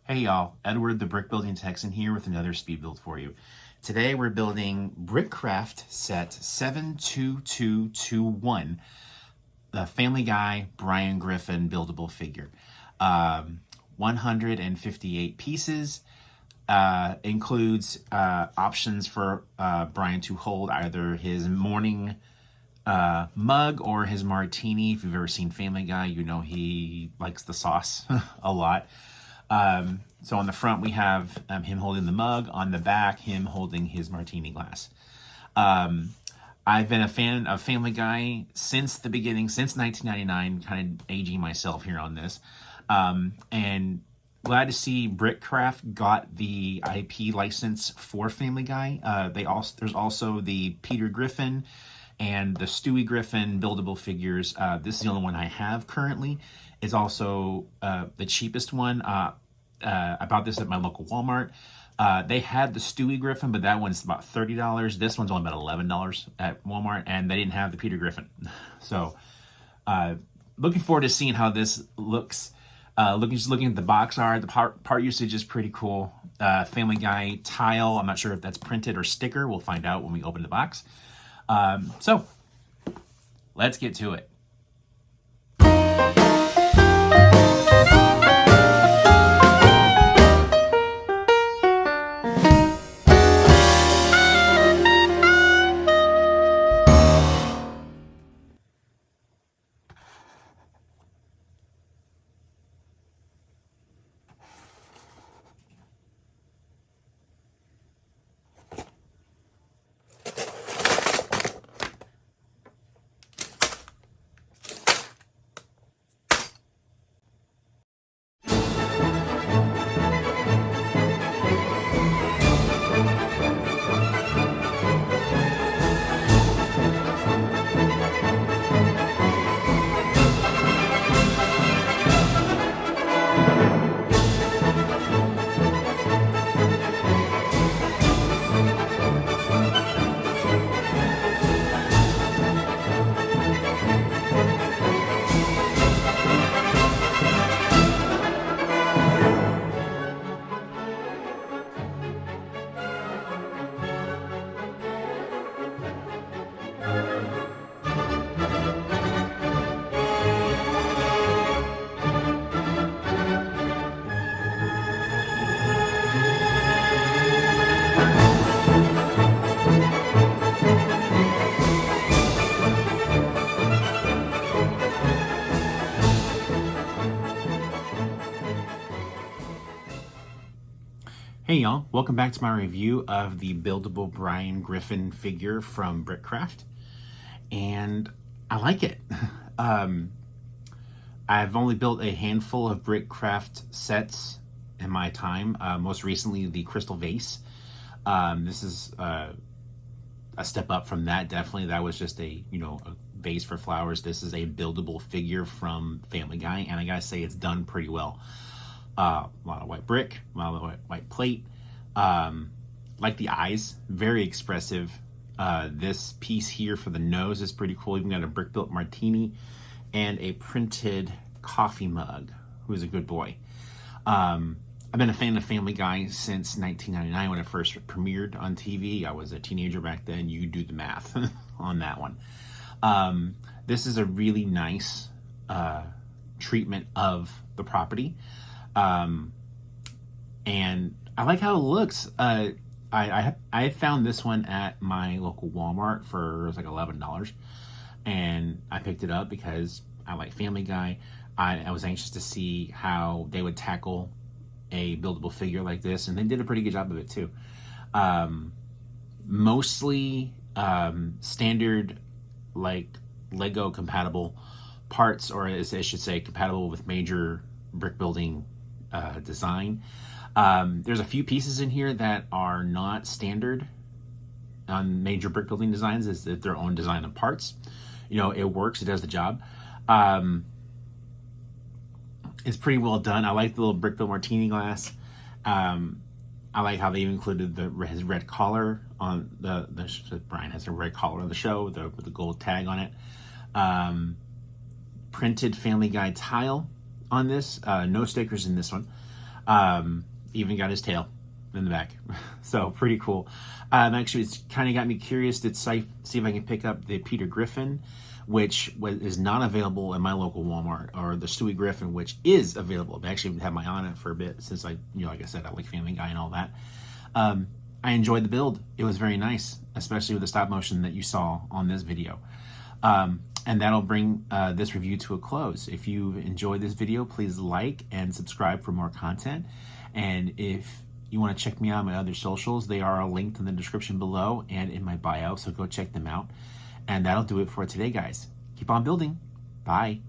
Hey y'all, Edward the Brick Building Texan here with another speed build for you. Today we're building Brickcraft set 72221, the Family Guy Brian Griffin buildable figure. 158 pieces, includes options for Brian to hold either his morning mug or his martini. If you've ever seen Family Guy, you know he likes the sauce a lot. So on the front, we have him holding the mug. On the back, him holding his martini glass. I've been a fan of Family Guy since the beginning, since 1999, kind of aging myself here on this. And glad to see Brickcraft got the IP license for Family Guy. There's also the Peter Griffin and the Stewie Griffin buildable figures. This is the only one I have currently. It's also the cheapest one. I bought this at my local Walmart. They had the Stewie Griffin, but that one's about $30. This one's only about $11 at Walmart, and they didn't have the Peter Griffin. So looking forward to seeing how this looks. Looking at the box art, the part usage is pretty cool. Family Guy tile, I'm not sure if that's printed or sticker. We'll find out when we open the box. So let's get to it. Hey y'all, welcome back to my review of the buildable Brian Griffin figure from Brickcraft, and I like it. I've only built a handful of Brickcraft sets in my time, most recently the Crystal Vase. This is a step up from that, definitely. That was just a vase for flowers. This is a buildable figure from Family Guy, and I gotta say it's done pretty well. A lot of white brick, a lot of white plate. Like the eyes, very expressive. This piece here for the nose is pretty cool. Even got a brick built martini and a printed coffee mug. Who's a good boy. I've been a fan of Family Guy since 1999 when it first premiered on TV. I was a teenager back then. You do the math on that one. This is a really nice treatment of the property. And I like how it looks. I found this one at my local Walmart for, it was like $11, and I picked it up because I like Family Guy. I was anxious to see how they would tackle a buildable figure like this, and they did a pretty good job of it too. Mostly standard, like Lego compatible parts, or as I should say, compatible with major brick building design. There's a few pieces in here that are not standard on major brick building designs. It's their own design of parts. It works, it does the job. It's pretty well done. I like the little brick built martini glass. I like how they've included his red collar on Brian has a red collar on the show with the gold tag on it. Printed Family Guy tile on this. No stickers in this one. Even got his tail in the back. So pretty cool. Actually, it's kind of got me curious to see if I can pick up the Peter Griffin, which is not available in my local Walmart, or the Stewie Griffin, which is available. I actually had my eye on it for a bit since like I said, I like Family Guy and all that. I enjoyed the build. It was very nice, especially with the stop motion that you saw on this video. And that'll bring this review to a close. If you enjoyed this video, please like and subscribe for more content. And if you want to check me out on my other socials, they are linked in the description below and in my bio, so go check them out. And that'll do it for today, guys. Keep on building. Bye.